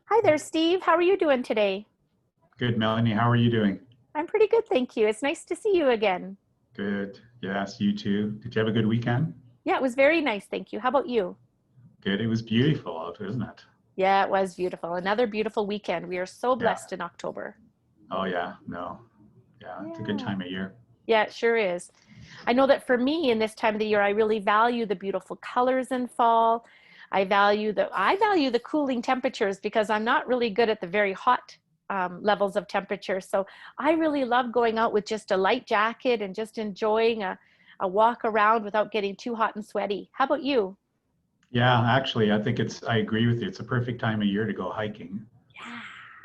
Hi there, Steve. How are you doing today? Good, Melanie. How are you doing? I'm pretty good, thank you. It's nice to see you again. Good. Yes, you too. Did you have a good weekend? Yeah, it was very nice, thank you. How about you? Good. It was beautiful out, isn't it? Yeah, it was beautiful. Another beautiful weekend. We are so Yeah. blessed in October. Oh, yeah. No. Yeah, it's a good Yeah. time of year. Yeah, it sure is. I know that for me in this time of the year, I really value the beautiful colors in fall. I value the cooling temperatures because I'm not really good at the very hot levels of temperature. So I really love going out with just a light jacket and just enjoying a walk around without getting too hot and sweaty. How about you? Yeah, actually, I agree with you. It's a perfect time of year to go hiking, Yeah,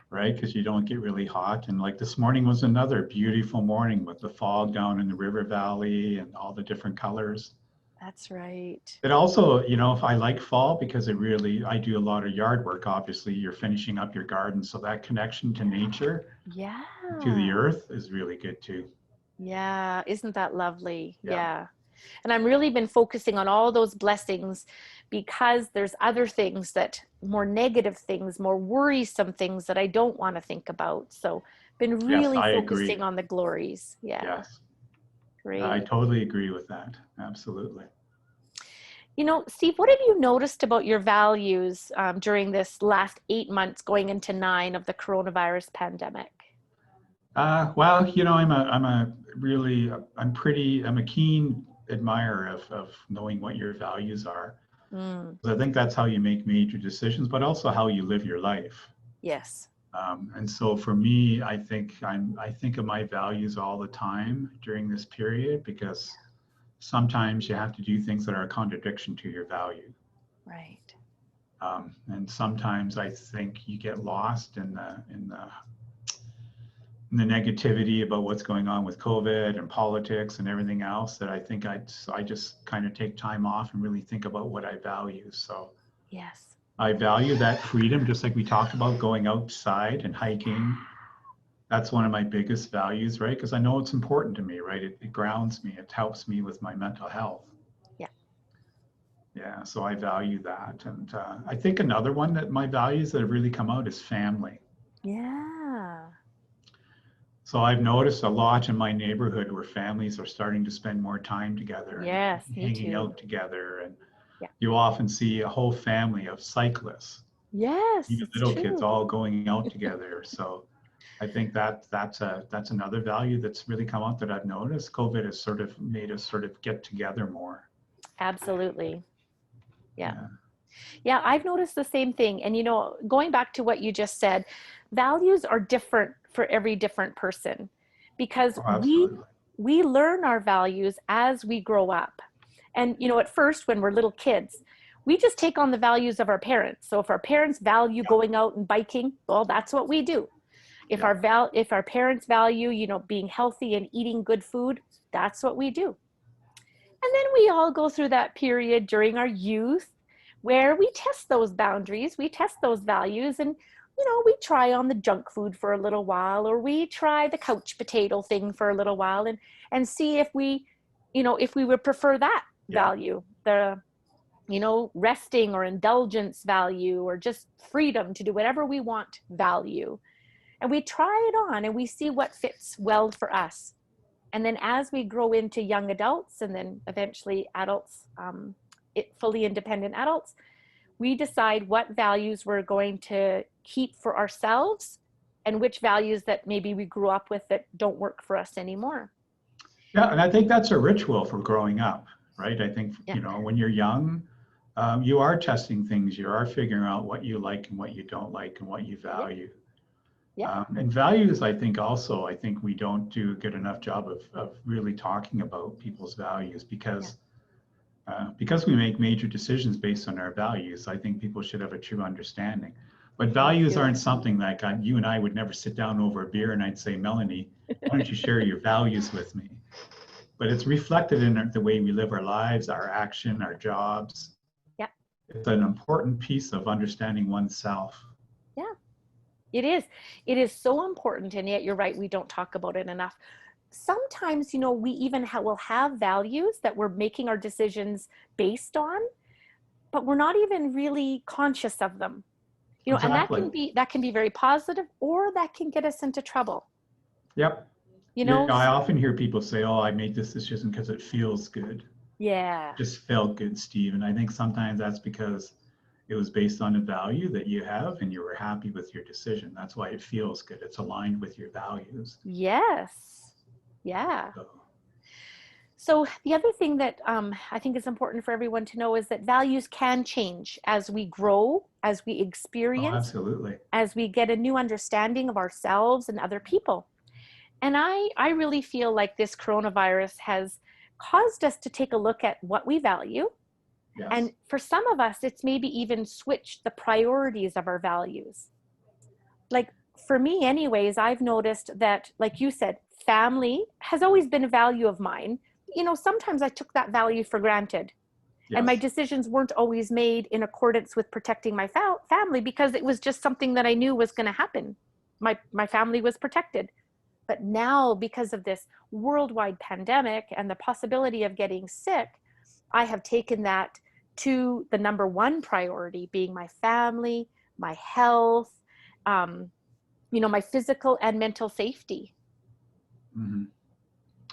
right? Because you don't get really hot. And like this morning was another beautiful morning with the fog down in the river valley and all the different colors. that's right. It also, if I like fall because I do a lot of yard work. Obviously, you're finishing up your garden. So that connection to nature, Yeah. to the earth is really good too. Yeah, isn't that lovely? Yeah. Yeah. And I'm really been focusing on all those blessings because there's other things that more negative things, more worrisome things that I don't want to think about. So been Yes, really I focusing agree. on the glories. Yeah, Yes, I great. totally agree with that. Absolutely. Steve, what have you noticed about your values during this last 8 months going into nine of the coronavirus pandemic? Well, I'm a keen admirer of knowing what your values are. Mm, 'Cause I think that's how you make major decisions, but also how you live your life. yes. And so for me, I think of my values all the time during this period because sometimes you have to do things that are a contradiction to your value. Right. And sometimes I think you get lost in the negativity about what's going on with COVID and politics and everything else. That I just kind of take time off and really think about what I value. So Yes. I value that freedom, just like we talked about going outside and hiking. That's one of my biggest values, right? Because I know it's important to me, right? It grounds me. It helps me with my mental health. Yeah. Yeah, so I value that. And I think another one that my values that have really come out is family. Yeah. So I've noticed a lot in my neighborhood where families are starting to spend more time together and Yes, me hanging too. out together. And Yeah. you often see a whole family of cyclists, Yes, even it's little kids true. all going out together. So I think that's another value that's really come out that I've noticed. COVID has sort of made us sort of get together more. Absolutely. Yeah. Yeah. Yeah, I've noticed the same thing. And going back to what you just said, values are different for every different person because Oh, we absolutely. we learn our values as we grow up. And at first when we're little kids, we just take on the values of our parents. So if our parents value Yeah. going out and biking, well, that's what we do. Yeah. If our parents value, being healthy and eating good food, that's what we do. And then we all go through that period during our youth where we test those boundaries, we test those values, and we try on the junk food for a little while, or we try the couch potato thing for a little while, and see if we would prefer that Yeah. value, the resting or indulgence value, or just freedom to do whatever we want value. And we try it on and we see what fits well for us. And then as we grow into young adults and then eventually adults, fully independent adults, we decide what values we're going to keep for ourselves and which values that maybe we grew up with that don't work for us anymore. Yeah. And I think that's a ritual for growing up, right? I think, Yeah. when you're young, you are testing things. You are figuring out what you like and what you don't like and what you Yeah. value. Yeah. And values, I think we don't do a good enough job of really talking about people's values Yeah. because we make major decisions based on our values. I think people should have a true understanding. But Me values too. aren't something like you and I would never sit down over a beer and I'd say, Melanie, why don't you share your values with me? But it's reflected in the way we live our lives, our action, our jobs. Yeah. It's an important piece of understanding oneself. Yeah. It is. It is so important. And yet you're right. We don't talk about it enough. Sometimes, we even will have values that we're making our decisions based on, but we're not even really conscious of them. You know, and Exactly. that can be very positive, or that can get us into trouble. Yep. You Yeah, know, I often hear people say, "Oh, I made this decision because it feels good." yeah. Just felt good, Steve. And I think sometimes that's because it was based on a value that you have and you were happy with your decision. That's why it feels good. It's aligned with your values. Yes. Yeah. So, So the other thing that I think is important for everyone to know is that values can change as we grow, as we oh, experience, absolutely. as we get a new understanding of ourselves and other people. And I really feel like this coronavirus has caused us to take a look at what we value. And Yes. for some of us, it's maybe even switched the priorities of our values. Like for me, anyways, I've noticed that, like you said, family has always been a value of mine. You know, sometimes I took that value for granted, and my Yes. decisions weren't always made in accordance with protecting my family because it was just something that I knew was going to happen. My family was protected. But now, because of this worldwide pandemic and the possibility of getting sick, I have taken that to the number one priority, being my family, my health, um, you know, my physical and mental safety. Hmm.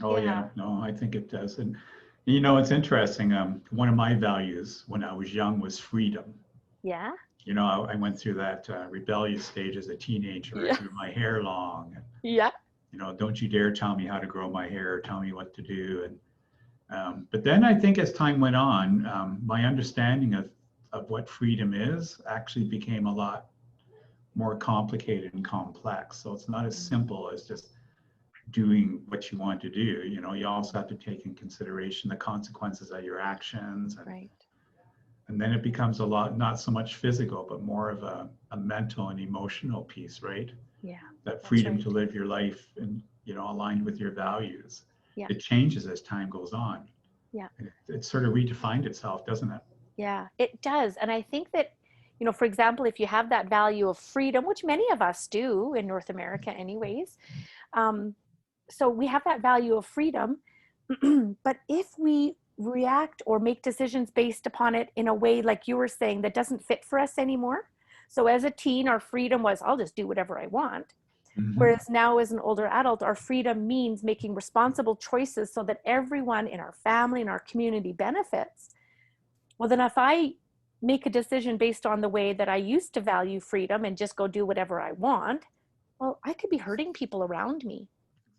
Oh, Yeah. yeah. No, I think it does. And, you know, it's interesting. One of my values when I was young was freedom. Yeah. You know, I went through that rebellious stage as a teenager. I Yeah. grew my hair long. Yeah. You know, don't you dare tell me how to grow my hair, or tell me what to do. And but then I think as time went on, my understanding of what freedom is actually became a lot more complicated and complex. So it's not as simple as just doing what you want to do. You know, you also have to take in consideration the consequences of your actions. Right. And then it becomes a lot, not so much physical, but more of a mental and emotional piece, right? Yeah. That That's freedom right. to live your life and, you know, aligned with your values. Yeah. It changes as time goes on. Yeah. It sort of redefined itself, doesn't it? Yeah, it does. And I think that, you know, for example, if you have that value of freedom, which many of us do in North America, anyways, um, so we have that value of freedom. But if we react or make decisions based upon it in a way, like you were saying, that doesn't fit for us anymore. So as a teen, our freedom was, I'll just do whatever I want. Hmm. Whereas now, as an older adult, our freedom means making responsible choices so that everyone in our family and our community benefits. Well, then if I make a decision based on the way that I used to value freedom and just go do whatever I want, well, I could be hurting people around me.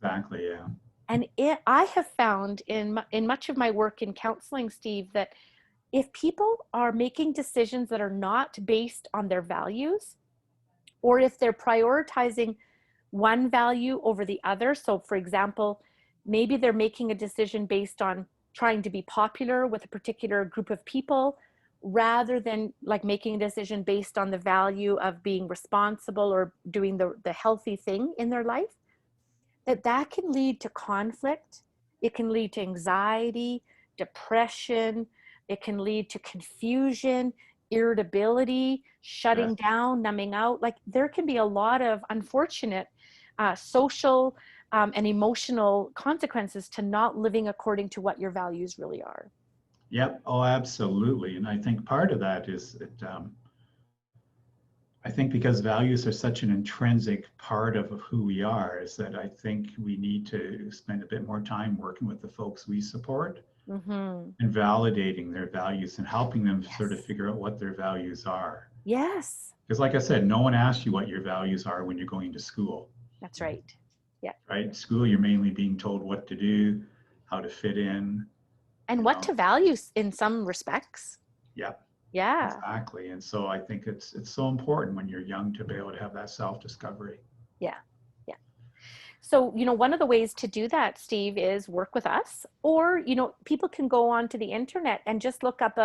Exactly. Yeah. And I have found in much of my work in counseling, Steve, that if people are making decisions that are not based on their values, or if they're prioritizing one value over the other, so for example, maybe they're making a decision based on trying to be popular with a particular group of people rather than like making a decision based on the value of being responsible or doing the healthy thing in their life, that can lead to conflict. It can lead to anxiety, depression. It can lead to confusion, irritability, Yes. shutting down, numbing out. Like there can be a lot of unfortunate social and emotional consequences to not living according to what your values really are. Yep. Oh, absolutely. And I think part of that is that I think because values are such an intrinsic part of who we are, is that I think we need to spend a bit more time working with the folks we support Mm-hmm. and validating their values and helping them sort of Yes. figure out what their values are. Yes. Because, like I said, no one asks you what your values are when you're going to school, That's right. Yeah. right? School, you're mainly being told what to do, how to fit in, And you what know. to value in some respects. Yep, Yeah. exactly. And so I think it's so important when you're young to be able to have that self-discovery. Yeah. Yeah. So, you know, one of the ways to do that, Steve, is work with us, or, you know, people can go onto the internet and just look up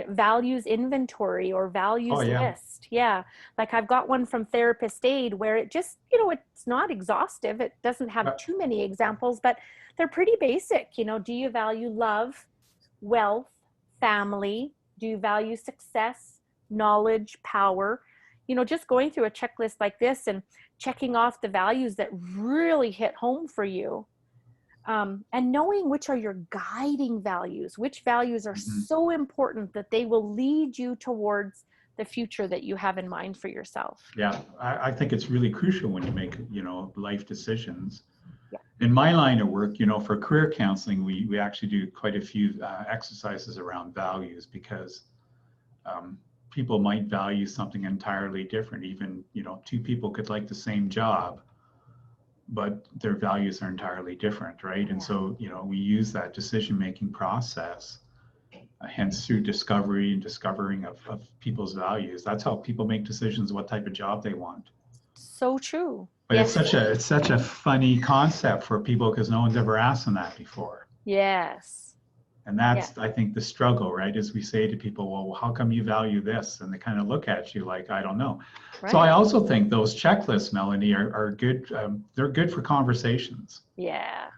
values inventory or Oh values yeah. list. Yeah. Like I've got one from Therapist Aid where it just, you know, it's not exhaustive. It doesn't have Yep. too many examples, but they're pretty basic. You know, do you value love, wealth, family? Do you value success, knowledge, power? You know, just going through a checklist like this and checking off the values that really hit home for you, and knowing which are your guiding values, which values are Mhm. so important that they will lead you towards the future that you have in mind for yourself. Yeah, I think it's really crucial when you make, life decisions. Yeah. In my line of work, for career counseling, we actually do quite a few exercises around values because people might value something entirely different. Even, two people could like the same job, but their values are entirely different, right? And so, we use that decision-making process, hence through discovery and discovering of people's values. That's how people make decisions what type of job they want. So true. But Yes. it's such a funny concept for people because no one's ever asked them that before. Yes. And that's, I think, the struggle, right? Is we say to people, well, how come you value this? And they kind of look at you like, I don't know. Right. So I also think those checklists, Melanie, are good. They're good for conversations. Yeah.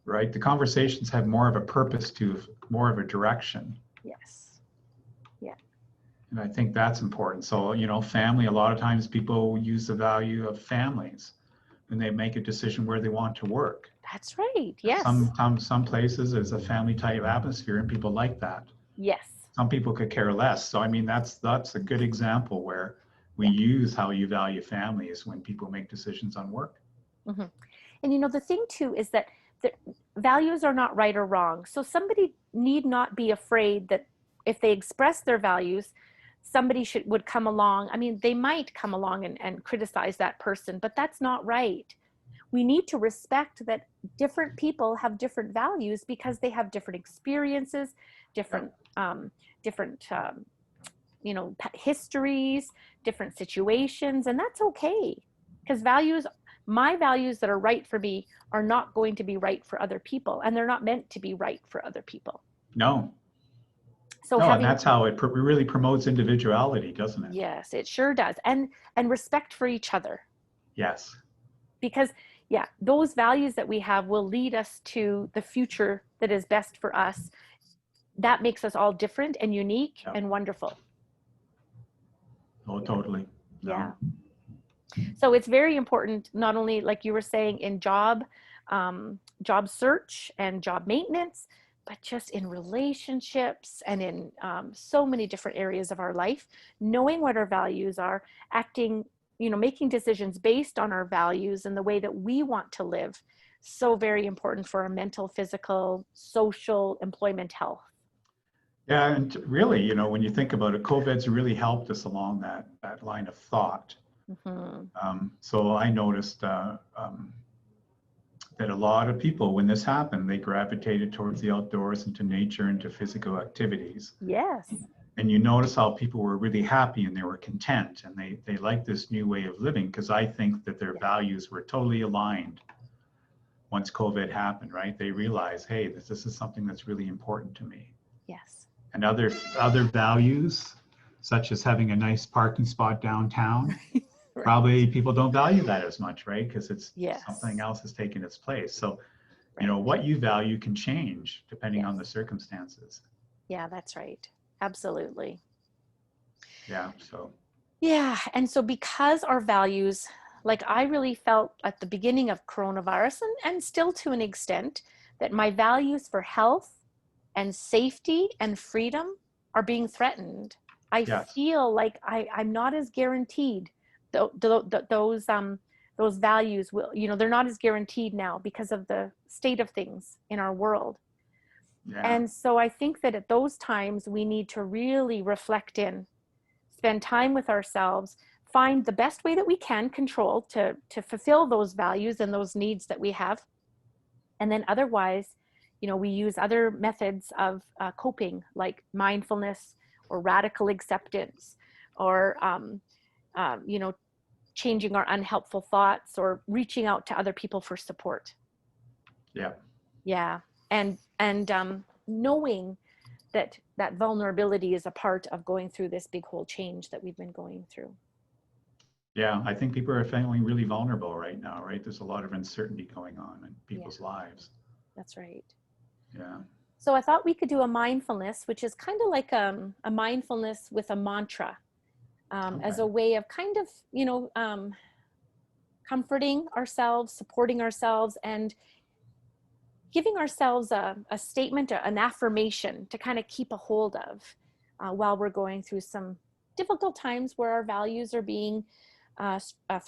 Right? The conversations have more of a purpose to, more of a direction. Yes. Yeah. And I think that's important. So, family, a lot of times people use the value of families and they make a decision where they want to work. That's right. Yes. Some places there's a family type atmosphere and people like that. Yes. Some people could care less. So, I mean, that's a good example where we use how you value families when people make decisions on work. Mm-hmm. And, the thing too is that the values are not right or wrong. So somebody need not be afraid that if they express their values, somebody would come along. I mean, they might come along and criticize that person, but that's not right. We need to respect that different people have different values because they have different experiences, different histories, different situations, and that's okay. Because my values that are right for me are not going to be right for other people, and they're not meant to be right for other people. No. So and that's how it really promotes individuality, doesn't it? Yes, it sure does. And respect for each other. Yes. Because, those values that we have will lead us to the future that is best for us. That makes us all different and unique and wonderful. Oh, totally. No. Yeah. So it's very important, not only like you were saying in job search and job maintenance, but just in relationships and in so many different areas of our life, knowing what our values are, acting, making decisions based on our values and the way that we want to live. So very important for our mental, physical, social, employment health. Yeah, and really, when you think about it, COVID's really helped us along that line of thought. Mm-hmm. So I noticed that a lot of people, when this happened, they gravitated towards the outdoors, into nature, into physical activities. Yes. And you notice how people were really happy and they were content and they liked this new way of living, because I think that their values were totally aligned once COVID happened, right? They realized, hey, this is something that's really important to me. Yes. And other values, such as having a nice parking spot downtown, right. Probably people don't value that as much, right? Because it's something else has taken its place. So, right. What you value can change depending on the circumstances. Yeah, that's right. Absolutely. Yeah. So. Yeah. And so because our values, like I really felt at the beginning of coronavirus and still to an extent, that my values for health and safety and freedom are being threatened. I feel like I'm not as guaranteed. Those values will, they're not as guaranteed now because of the state of things in our world. Yeah. And so I think that at those times we need to really reflect spend time with ourselves, find the best way that we can control to fulfill those values and those needs that we have. And then otherwise, we use other methods of coping, like mindfulness or radical acceptance, or, changing our unhelpful thoughts or reaching out to other people for support. Yeah. Yeah. And knowing that vulnerability is a part of going through this big whole change that we've been going through. Yeah, I think people are feeling really vulnerable right now, right? There's a lot of uncertainty going on in people's lives. That's right. Yeah. So I thought we could do a mindfulness, which is kind of like a mindfulness with a mantra, as a way of kind of, comforting ourselves, supporting ourselves, and giving ourselves a statement, an affirmation to kind of keep a hold of while we're going through some difficult times where our values are being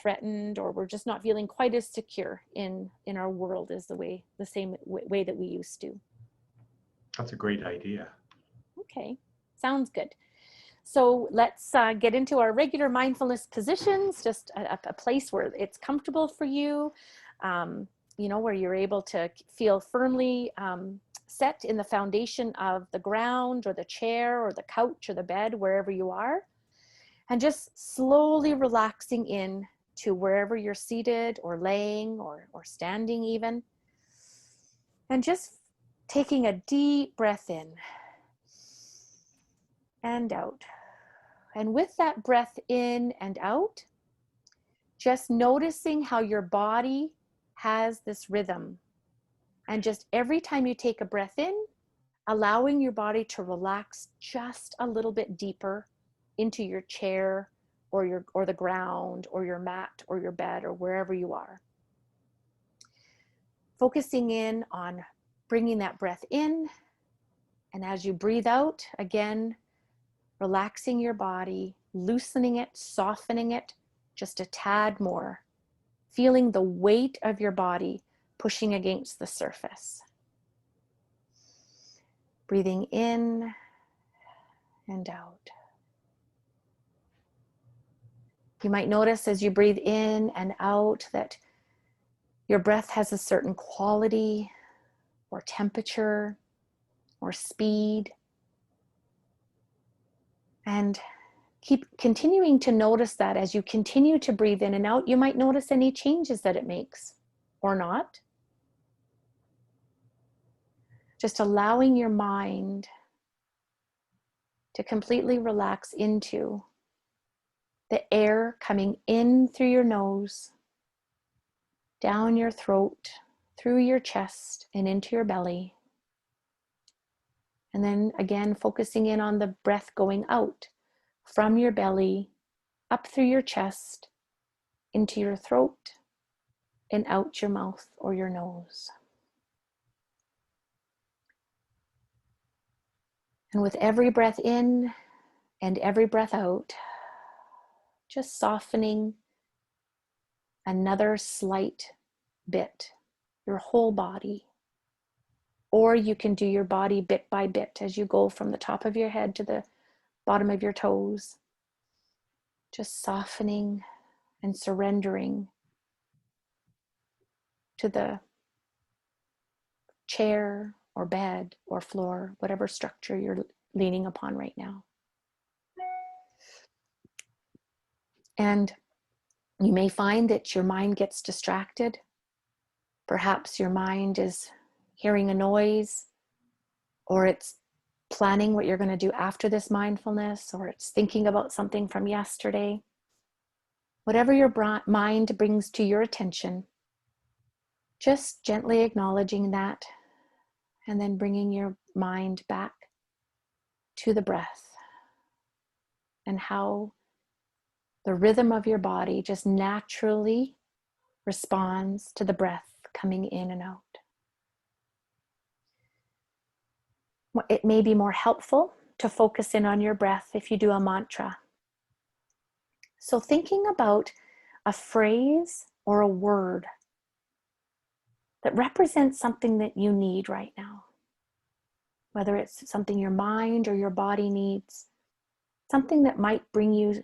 threatened, or we're just not feeling quite as secure in our world as the same way that we used to. That's a great idea. Okay, sounds good. So let's get into our regular mindfulness positions, just a place where it's comfortable for you, where you're able to feel firmly set in the foundation of the ground or the chair or the couch or the bed, wherever you are. And just slowly relaxing in to wherever you're seated or laying or standing even. And just taking a deep breath in and out. And with that breath in and out, just noticing how your body has this rhythm. And just every time you take a breath in, allowing your body to relax just a little bit deeper into your chair or the ground or your mat or your bed or wherever you are. Focusing in on bringing that breath in, and as you breathe out, again, relaxing your body, loosening it, softening it just a tad more, feeling the weight of your body pushing against the surface. Breathing in and out. You might notice as you breathe in and out that your breath has a certain quality or temperature or speed. And keep continuing to notice that as you continue to breathe in and out. You might notice any changes that it makes or not. Just allowing your mind to completely relax into the air coming in through your nose, down your throat, through your chest, and into your belly. And then again, focusing in on the breath going out from your belly, up through your chest, into your throat, and out your mouth or your nose. And with every breath in and every breath out, just softening another slight bit, your whole body. Or you can do your body bit by bit as you go from the top of your head to the bottom of your toes. Just softening and surrendering to the chair or bed or floor, whatever structure you're leaning upon right now. And you may find that your mind gets distracted. Perhaps your mind is hearing a noise, or it's planning what you're going to do after this mindfulness, or it's thinking about something from yesterday. Whatever your mind brings to your attention, just gently acknowledging that, and then bringing your mind back to the breath and how the rhythm of your body just naturally responds to the breath coming in and out. It may be more helpful to focus in on your breath if you do a mantra. So thinking about a phrase or a word that represents something that you need right now, whether it's something your mind or your body needs, something that might bring you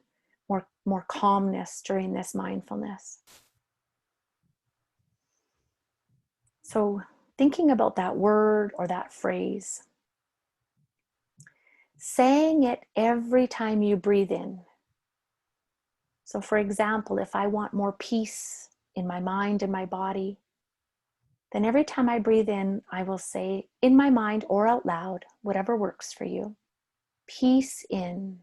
more calmness during this mindfulness. So thinking about that word or that phrase, saying it every time you breathe in. So for example, if I want more peace in my mind and my body, then every time I breathe in, I will say in my mind or out loud, whatever works for you, peace in.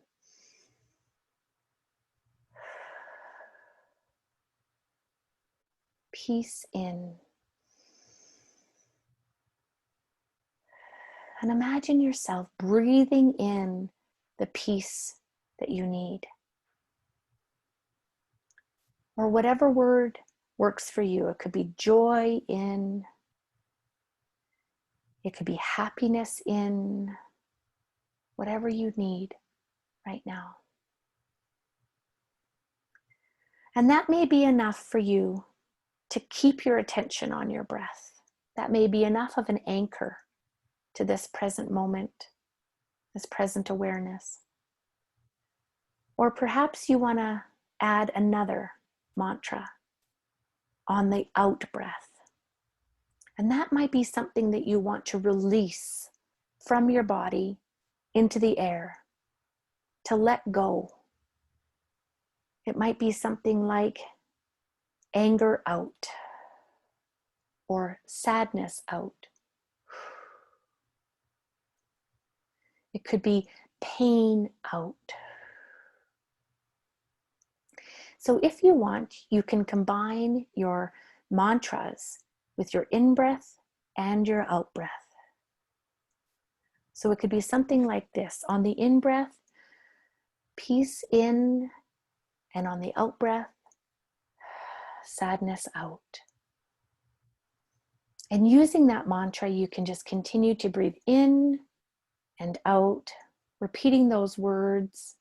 Peace in. And imagine yourself breathing in the peace that you need. Or whatever word works for you. It could be joy in. It could be happiness in. Whatever you need right now. And that may be enough for you to keep your attention on your breath. That may be enough of an anchor to this present moment, this present awareness. Or perhaps you want to add another mantra on the out breath. And that might be something that you want to release from your body into the air, to let go. It might be something like anger out, or sadness out. It could be pain out. So if you want, you can combine your mantras with your in-breath and your out-breath. So it could be something like this. On the in-breath, peace in, and on the out-breath, sadness out. And using that mantra, you can just continue to breathe in and out, repeating those words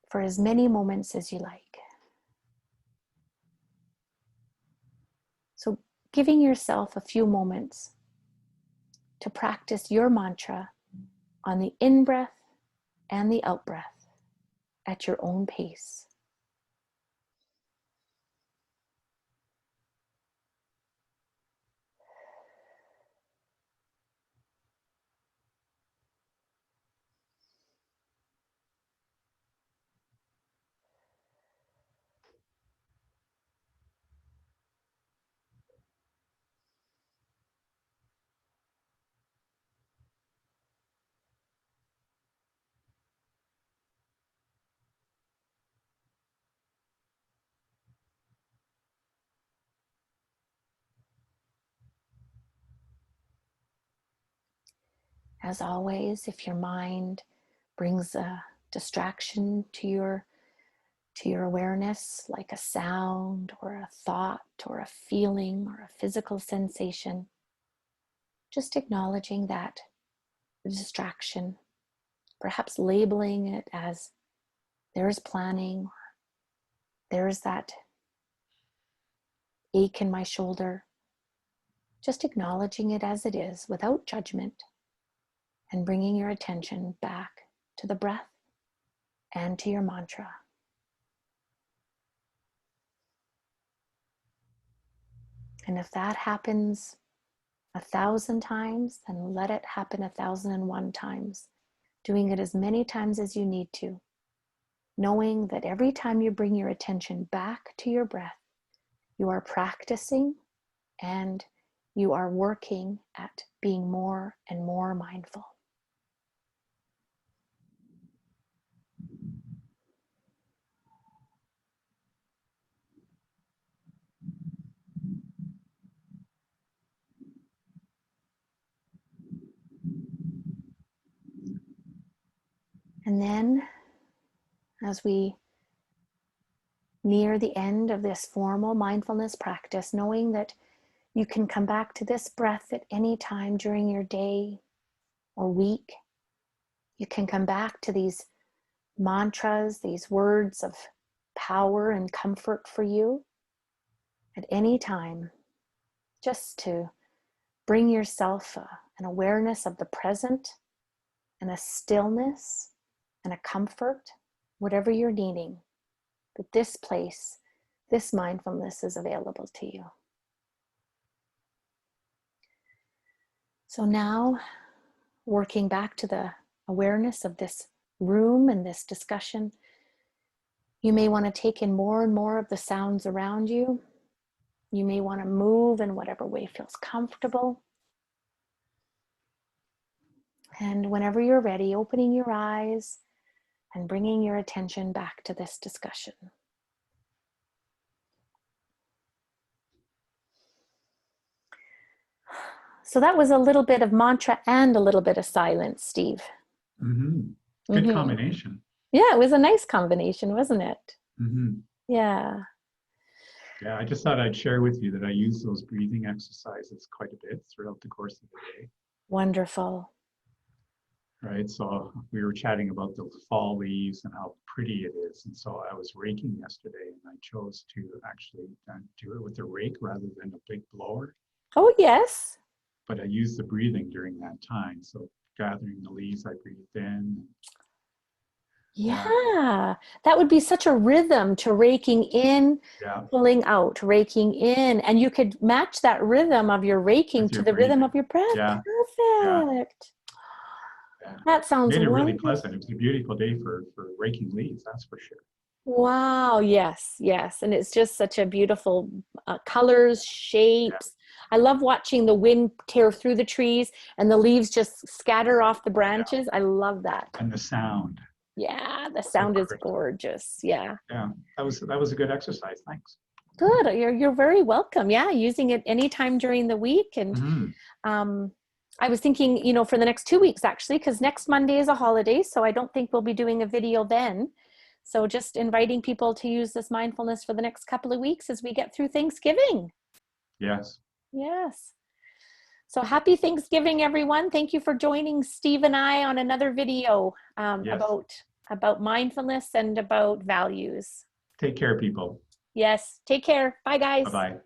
for as many moments as you like. So giving yourself a few moments to practice your mantra on the in-breath and the out-breath at your own pace. As always, if your mind brings a distraction to your awareness, like a sound or a thought or a feeling or a physical sensation, just acknowledging that distraction, perhaps labeling it as there's planning, or there's that ache in my shoulder, just acknowledging it as it is without judgment, and bringing your attention back to the breath and to your mantra. And if that happens 1,000 times, then let it happen 1,001 times, doing it as many times as you need to, knowing that every time you bring your attention back to your breath, you are practicing and you are working at being more and more mindful. And then, as we near the end of this formal mindfulness practice, knowing that you can come back to this breath at any time during your day or week. You can come back to these mantras, these words of power and comfort for you at any time, just to bring yourself an awareness of the present and a stillness and a comfort, whatever you're needing. But this place, this mindfulness is available to you. So now, working back to the awareness of this room and this discussion, you may want to take in more and more of the sounds around you. You may want to move in whatever way feels comfortable. And whenever you're ready, opening your eyes and bringing your attention back to this discussion. So that was a little bit of mantra and a little bit of silence, Steve. Mm-hmm. Good combination. Yeah, it was a nice combination, wasn't it? Mm-hmm. Yeah. Yeah, I just thought I'd share with you that I use those breathing exercises quite a bit throughout the course of the day. Wonderful. right? So we were chatting about the fall leaves and how pretty it is. And so I was raking yesterday and I chose to actually do it with a rake rather than a big blower. Oh, yes. But I used the breathing during that time. So gathering the leaves, I breathed in. Yeah, Yeah. That would be such a rhythm to raking in, yeah, pulling out, raking in. And you could match that rhythm of your raking with to your the rhythm breathing. of your breath. Yeah, yeah, Perfect. yeah. That sounds Made it really pleasant. wonderful. It was a beautiful day for raking leaves, that's for sure. Wow. Yes. Yes. And it's just such a beautiful colors, Yeah, shapes. I love watching the wind tear through the trees and the leaves just scatter off the yeah. branches. I love that. And the sound, Yeah. The so sound is crystal. gorgeous. Yeah. Yeah, that was a good exercise. Thanks. Good. You're very welcome. Yeah. Using it anytime during the week. And Hmm. um, I was thinking, for the next 2 weeks actually, because next Monday is a holiday. So I don't think we'll be doing a video then. So just inviting people to use this mindfulness for the next couple of weeks as we get through Thanksgiving. Yes. Yes. So happy Thanksgiving, everyone. Thank you for joining Steve and I on another video Yes. about mindfulness and about values. Take care, people. Yes. Take care. Bye, Bye guys. bye.